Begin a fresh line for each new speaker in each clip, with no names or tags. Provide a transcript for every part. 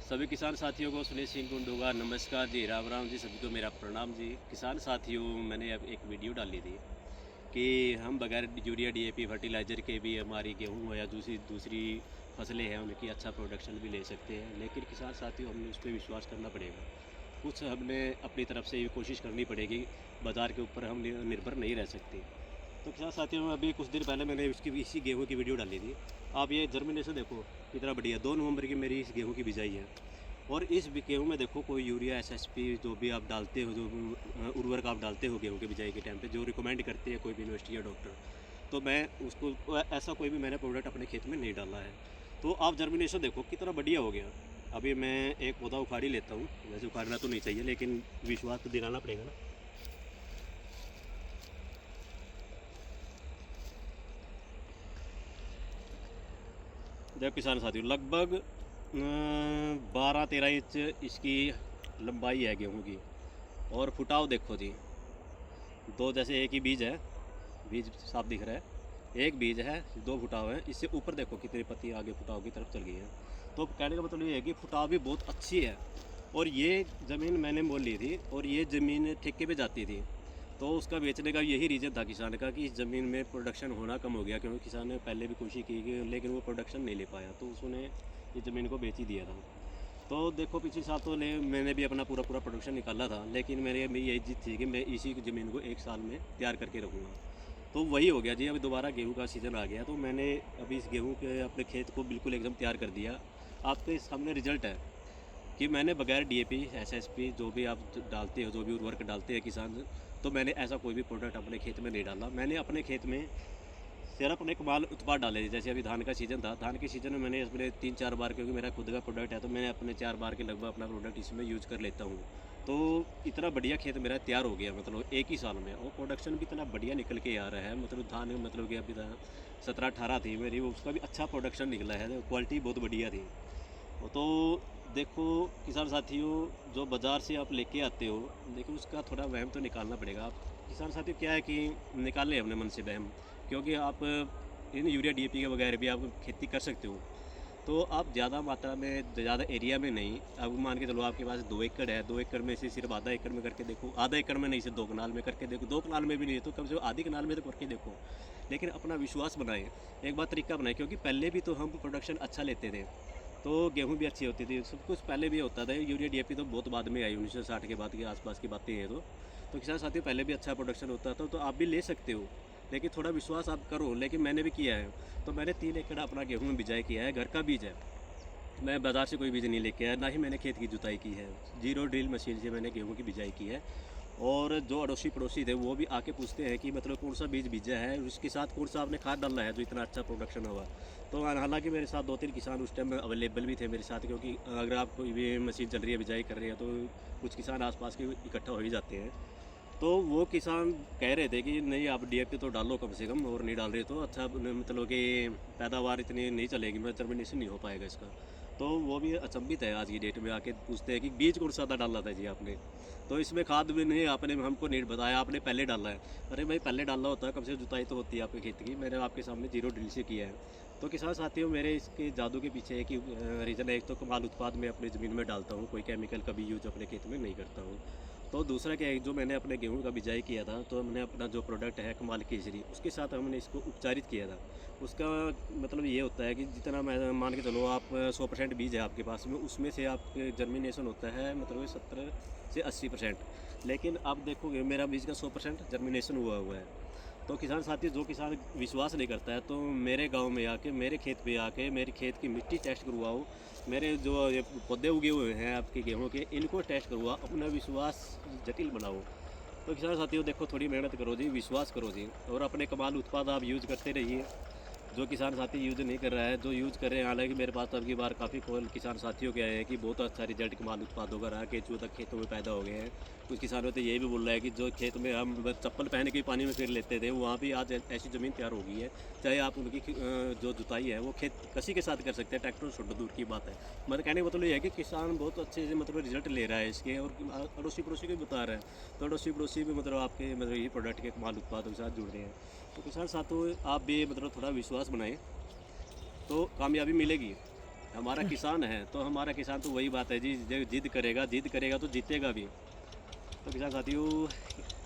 सभी किसान साथियों को सुनील सिंह गुंडोगा नमस्कार जी, राम राम जी, सभी को मेरा प्रणाम जी। किसान साथियों, मैंने अब एक वीडियो डाली थी कि हम बगैर यूरिया डीएपी फर्टिलाइज़र के भी हमारी गेहूँ या दूसरी दूसरी फसलें हैं उनकी अच्छा प्रोडक्शन भी ले सकते हैं। लेकिन किसान साथियों, हमें उस पर विश्वास करना पड़ेगा। कुछ हमने अपनी तरफ से ये कोशिश करनी पड़ेगी, बाज़ार के ऊपर हम निर्भर नहीं रह सकते। तो किसान साथियों, अभी कुछ दिन पहले मैंने इसी गेहूँ की वीडियो डाली थी। आप ये जर्मिनेशन देखो कितना बढ़िया, 2 नवंबर की मेरी इस गेहूँ की बिजाई है। और इस गेहूँ में देखो कोई यूरिया एसएसपी जो भी आप डालते हो, जो उर्वरक आप डालते हो गेहूँ के बिजाई के टाइम पे, जो रिकमेंड करते हैं कोई भी यूनिवर्सिटी या डॉक्टर, तो मैं उसको ऐसा कोई भी मैंने प्रोडक्ट अपने खेत में नहीं डाला है। तो आप जर्मिनेशन देखो कितना बढ़िया हो गया। अभी मैं एक पौधा उखाड़ ही लेता हूँ, वैसे उखाड़ना तो नहीं चाहिए लेकिन विश्वास तो दिलाना पड़ेगा ना। जब किसान साथियों, लगभग 12-13 इंच इसकी लंबाई है गेहूँ की। और फुटाव देखो जी, दो, जैसे एक ही बीज है, बीज साफ दिख रहा है, एक बीज है, 2 फुटाव है। इससे ऊपर देखो कितनी पत्ती आगे फुटाव की तरफ चल गई है। तो कहने का मतलब ये है कि फुटाव भी बहुत अच्छी है। और ये ज़मीन मैंने मोल ली थी और ये ज़मीन ठेके पे जाती थी, तो उसका बेचने का यही रीज़न था किसान का कि इस ज़मीन में प्रोडक्शन होना कम हो गया, क्योंकि किसान ने पहले भी कोशिश की लेकिन वो प्रोडक्शन नहीं ले पाया, तो उसने ये ज़मीन को बेच ही दिया था। तो देखो पिछले साल तो मैंने भी अपना पूरा प्रोडक्शन निकाला था, लेकिन मेरी यही जिद थी कि मैं इसी ज़मीन को 1 साल में तैयार करके रखूँगा। तो वही हो गया जी, अभी दोबारा गेहूँ का सीज़न आ गया, तो मैंने अभी इस गेहूँ के अपने खेत को बिल्कुल एकदम तैयार कर दिया। आपके सामने रिजल्ट है कि मैंने बगैर डीएपी, एसएसपी जो भी आप डालते हो, जो भी उर्वरक डालते हैं किसान, तो मैंने ऐसा कोई भी प्रोडक्ट अपने खेत में नहीं डाला। मैंने अपने खेत में सिर्फ अपने कमाल उत्पाद डाले थे। जैसे अभी धान का सीज़न था, धान के सीज़न में मैंने अपने 3-4 बार, क्योंकि मेरा खुद का प्रोडक्ट है, तो मैंने अपने 4 बार के लगभग अपना प्रोडक्ट इसमें यूज़ कर लेता हूँ। तो इतना बढ़िया खेत मेरा तैयार हो गया, मतलब 1 ही साल में, और प्रोडक्शन भी इतना बढ़िया निकल के आ रहा है। मतलब धान मतलब कि अभी 17-18 थी मेरी, उसका भी अच्छा प्रोडक्शन निकला है, क्वालिटी बहुत बढ़िया थी। तो देखो किसान साथियों, जो बाज़ार से आप लेके आते हो, लेकिन उसका थोड़ा वहम तो निकालना पड़ेगा। आप किसान साथियों, क्या है कि निकाल लें अपने मन से वहम, क्योंकि आप इन यूरिया डीएपी के बगैर भी आप खेती कर सकते हो। तो आप ज़्यादा मात्रा में, ज़्यादा एरिया में नहीं, अब मान के चलो आपके पास 2 एकड़ है, 2 एकड़ में से सिर्फ आधा एकड़ में करके देखो, आधा एकड़ में नहीं, सिर्फ 2 कनाल में करके देखो, 2 कनाल में भी नहीं है तो कम से कम आधी कनाल में तो करके देखो। लेकिन अपना विश्वास बनाएं, एक बार तरीका बनाएं, क्योंकि पहले भी तो हम प्रोडक्शन अच्छा लेते थे, तो गेहूँ भी अच्छी होती थी, सब कुछ पहले भी होता था। यूरिया डीएपी तो बहुत बाद में आई, 1960 के बाद के आसपास की बातें हैं। तो किसान साथियों, पहले भी अच्छा प्रोडक्शन होता था, तो आप भी ले सकते हो, लेकिन थोड़ा विश्वास आप करो। लेकिन मैंने भी किया है, तो मैंने 3 एकड़ अपना गेहूँ में बिजाई किया है, घर का बीज है। मैं बाज़ार से कोई बीज नहीं लेके आया, ना ही मैंने खेत की जुताई की है, जीरो ड्रिल मशीन से मैंने गेहूँ की बिजाई की है। और जो अड़ोसी पड़ोसी थे वो भी आके पूछते हैं कि मतलब कौन सा बीज बीजा है, उसके साथ कौन सा आपने खाद डाला है जो इतना अच्छा प्रोडक्शन हुआ। तो हालांकि मेरे साथ 2-3 किसान उस टाइम अवेलेबल भी थे मेरे साथ, क्योंकि अगर आप कोई भी मशीन चल रही है, बिजाई कर रही है, तो कुछ किसान आसपास के इकट्ठा हो ही जाते हैं। तो वो किसान कह रहे थे कि नहीं, आप डीएपी तो डालो कम से कम, और नहीं डाल रहे तो अच्छा, मतलब कि पैदावार इतनी नहीं चलेगी, मतलब जर्मिनेशन नहीं हो पाएगा इसका। तो वो भी अचंभित है, आज की डेट में आके पूछते हैं कि बीज कौन सा था डाला था जी आपने, तो इसमें खाद भी नहीं, आपने हमको नहीं बताया, आपने पहले डाला है। अरे भाई, पहले डालना होता है, कम से जुताई तो होती है आपके खेत की, मैंने आपके सामने जीरो ड्रिल से किया है। तो किसान साथियों, मेरे इसके जादू के पीछे एक ही रीज़न है। एक तो कमाल उत्पाद मैं अपनी ज़मीन में डालता हूँ, कोई केमिकल कभी यूज अपने खेत में नहीं करता हूँ। तो दूसरा क्या है, जो मैंने अपने गेहूँ का बिजाई किया था, तो हमने अपना जो प्रोडक्ट है कमाल केसरी, उसके साथ हमने इसको उपचारित किया था। उसका मतलब ये होता है कि जितना मैं मान के चलो, आप 100% बीज है आपके पास में, उसमें से आपके जर्मिनेशन होता है मतलब 70 से 80%। लेकिन अब देखोगे मेरा बीज का 100% जर्मिनेशन हुआ है। तो किसान साथी, जो किसान विश्वास नहीं करता है, तो मेरे गांव में आके, मेरे खेत पे आके, मेरे खेत की मिट्टी टेस्ट करवाओ, मेरे जो ये पौधे उगे हुए हैं आपके गेहूं के, इनको टेस्ट करवाओ, अपना विश्वास जटिल बनाओ। तो किसान साथियों देखो, थोड़ी मेहनत करो जी, विश्वास करो जी, और अपने कमाल उत्पाद आप यूज़ करते रहिए। जो किसान साथी यूज़ नहीं कर रहा है, जो यूज़ कर रहे हैं, हालांकि मेरे पास तो अब की बार काफ़ी कॉल किसान साथियों के आए हैं कि बहुत अच्छा रिजल्ट कमाल उत्पादों का रहा, केंचुए तक खेतों में पैदा हो गए हैं। कुछ किसानों तो ये भी बोल रहा है कि जो खेत में हम बस चप्पल पहन के पानी में फिर लेते थे, वहाँ भी आज ऐसी ज़मीन तैयार हो गई है। चाहे आप उनकी जो जुताई है वो खेत कसी के साथ कर सकते हैं, ट्रैक्टर छोड़ दूर की बात है। मतलब कहने का मतलब ये है कि किसान बहुत अच्छे से मतलब रिजल्ट ले रहा है इसके, और अड़ोसी पड़ोसी को भी बता रहा है, तो अड़ोसी पड़ोसी भी मतलब आपके मतलब ये प्रोडक्ट के कमाल उत्पादों के साथ जुड़ रहे हैं। तो किसान साथियों, आप भी मतलब थोड़ा विश्वास बनाएं, तो कामयाबी मिलेगी। हमारा किसान है तो हमारा किसान तो वही बात है जी, जिद करेगा तो जीतेगा भी। तो किसान साथियों,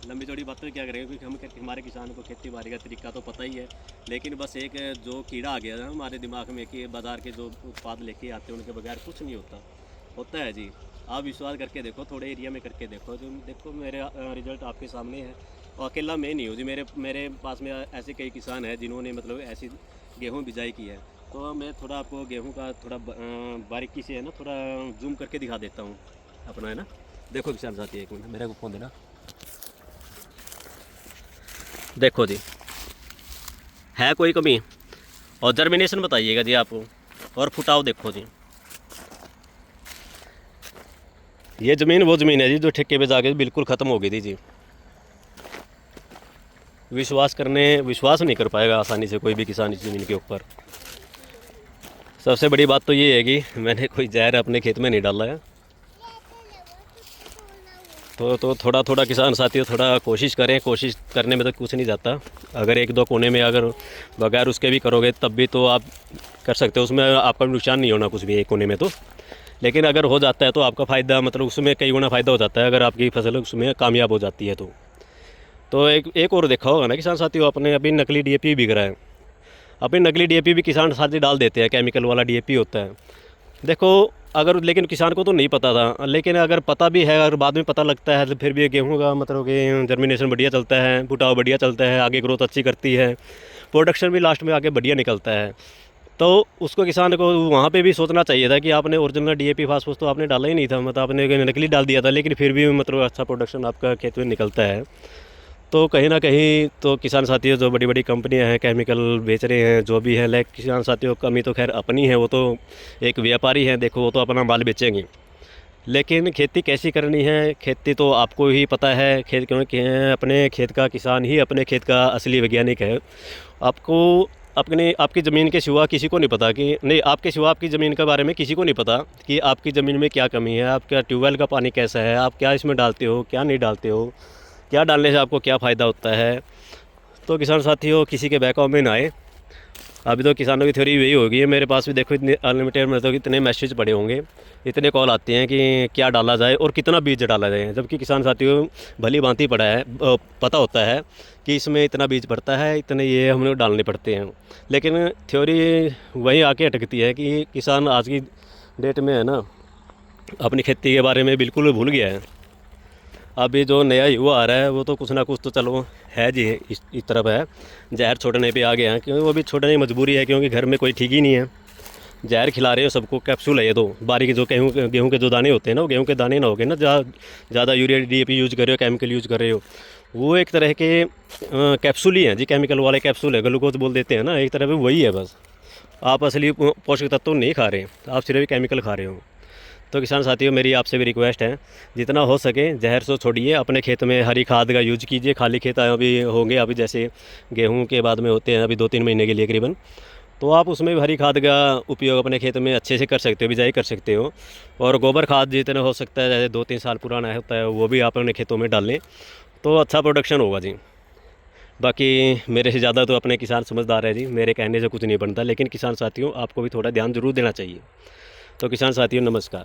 लंबी चौड़ी बात तो क्या करेंगे, क्योंकि हमारे किसान को खेती बाड़ी का तरीका तो पता ही है, लेकिन बस एक जो कीड़ा आ गया है हमारे दिमाग में कि बाज़ार के जो उत्पाद लेके आते हैं उनके बगैर कुछ नहीं होता है जी। आप विश्वास करके देखो, थोड़े एरिया में करके देखो, जो देखो मेरे रिजल्ट आपके सामने है। और अकेला मैं नहीं हूँ जी, मेरे पास में ऐसे कई किसान हैं जिन्होंने मतलब ऐसी गेहूँ बिजाई की है। तो मैं थोड़ा आपको गेहूँ का थोड़ा बारीकी से है ना, थोड़ा जूम करके दिखा देता हूँ अपना, है ना। देखो किसान साथी, एक मिनट मेरे को फ़ोन देना। देखो जी, है कोई कमी? और जर्मिनेशन बताइएगा जी आपको, और फुटाव देखो जी। ये ज़मीन वो ज़मीन है जी जो ठेके पे जाके बिल्कुल ख़त्म हो गई थी जी। विश्वास नहीं कर पाएगा आसानी से कोई भी किसान इस ज़मीन के ऊपर। सबसे बड़ी बात तो ये है कि मैंने कोई जहर अपने खेत में नहीं डाला है। तो थोड़ा थोड़ा किसान साथियों थोड़ा कोशिश करें, कोशिश करने में तो कुछ नहीं जाता। अगर एक दो कोने में अगर बगैर उसके भी करोगे तब भी तो आप कर सकते हो, उसमें आपका नुकसान नहीं होना कुछ भी एक कोने में तो। लेकिन अगर हो जाता है तो आपका फ़ायदा, मतलब उसमें कई गुना फ़ायदा हो जाता है अगर आपकी फसल उसमें कामयाब हो जाती है तो एक और देखा होगा ना किसान साथियों, अपने अभी नकली डीएपी बिक रहा है। अभी नकली डीएपी भी किसान साथी डाल देते हैं, केमिकल वाला डीएपी होता है। देखो अगर, लेकिन किसान को तो नहीं पता था, लेकिन अगर पता भी है, अगर बाद में पता लगता है तो फिर भी गेहूं का मतलब कि जर्मिनेशन बढ़िया चलता है, फुटाव बढ़िया चलता है, आगे ग्रोथ अच्छी करती है, प्रोडक्शन भी लास्ट में आगे बढ़िया निकलता है। तो उसको किसान को वहाँ पे भी सोचना चाहिए था कि आपने ओरिजिनल डीएपी फास्फोरस तो आपने डाला ही नहीं था, मतलब आपने नकली डाल दिया था, लेकिन फिर भी मतलब अच्छा प्रोडक्शन आपका खेत में निकलता है। तो कहीं ना कहीं तो किसान साथियों जो बड़ी बड़ी कंपनियां हैं केमिकल बेच रहे हैं जो भी है, लेकिन किसान साथियों कमी तो खैर अपनी है, वो तो एक व्यापारी है, देखो वो तो अपना माल बेचेंगे। लेकिन खेती कैसी करनी है, खेती तो आपको ही पता है, खेत क्योंकि अपने खेत का किसान ही अपने खेत का असली वैज्ञानिक है। आपको अपने आपकी ज़मीन के सिवा किसी को नहीं पता कि नहीं, आपके सिवा आपकी ज़मीन के बारे में किसी को नहीं पता कि आपकी ज़मीन में क्या कमी है, आपका ट्यूबवेल का पानी कैसा है, आप क्या इसमें डालते हो, क्या नहीं डालते हो, क्या डालने से आपको क्या फ़ायदा होता है। तो किसान साथियों किसी के बहकाव में ना आए। अभी तो किसानों की थ्योरी यही होगी, मेरे पास भी देखो इतने अनलिमिटेड में तो इतने मैसेज पड़े होंगे, इतने कॉल आते हैं कि क्या डाला जाए और कितना बीज डाला जाए, जबकि किसान साथियों भली भांति पता होता है कि इसमें इतना बीज पड़ता है, इतने ये हम लोग डालने पड़ते हैं। लेकिन थ्योरी वहीं आके अटकती है कि किसान आज की डेट में है ना अपनी खेती के बारे में बिल्कुल भूल गया है। अभी जो नया युवा आ रहा है वो तो कुछ ना कुछ तो चलो है जी, इस तरफ है, जहर छोड़ने पे आ गए हैं, क्योंकि वो भी छोड़ने की मजबूरी है, क्योंकि घर में कोई ठीक ही नहीं है। जहर खिला रहे हो सबको, कैप्सूल है ये तो बारीक, जो गेहूँ के जो दाने होते हैं ना, वो गेहूँ के दाने ना हो गए ना, ज़्यादा यूरिया डीएपी यूज़ कर रहे हो, केमिकल यूज़ कर रहे हो, वो एक तरह के कैप्सूल ही हैं जी, केमिकल वाले कैप्सूल है, ग्लूकोज बोल देते हैं ना, एक तरह से वही है बस। आप असली पोषक तत्व नहीं खा रहे, आप सिर्फ केमिकल खा रहे हो। तो किसान साथियों मेरी आपसे भी रिक्वेस्ट है, जितना हो सके जहर से छोड़िए, अपने खेत में हरी खाद का यूज कीजिए। खाली खेत अभी होंगे, अभी जैसे गेहूं के बाद में होते हैं अभी 2-3 महीने के लिए करीबन, तो आप उसमें भी हरी खाद का उपयोग अपने खेत में अच्छे से कर सकते हो, बिजाई कर सकते हो। और गोबर खाद जितना हो सकता है, जैसे 2-3 साल पुराना होता है, वो भी आप अपने खेतों में डाल लें तो अच्छा प्रोडक्शन होगा जी। बाकी मेरे से ज़्यादा तो अपने किसान समझदार है जी, मेरे कहने से कुछ नहीं बनता, लेकिन किसान साथियों आपको भी थोड़ा ध्यान ज़रूर देना चाहिए। तो किसान साथियों नमस्कार।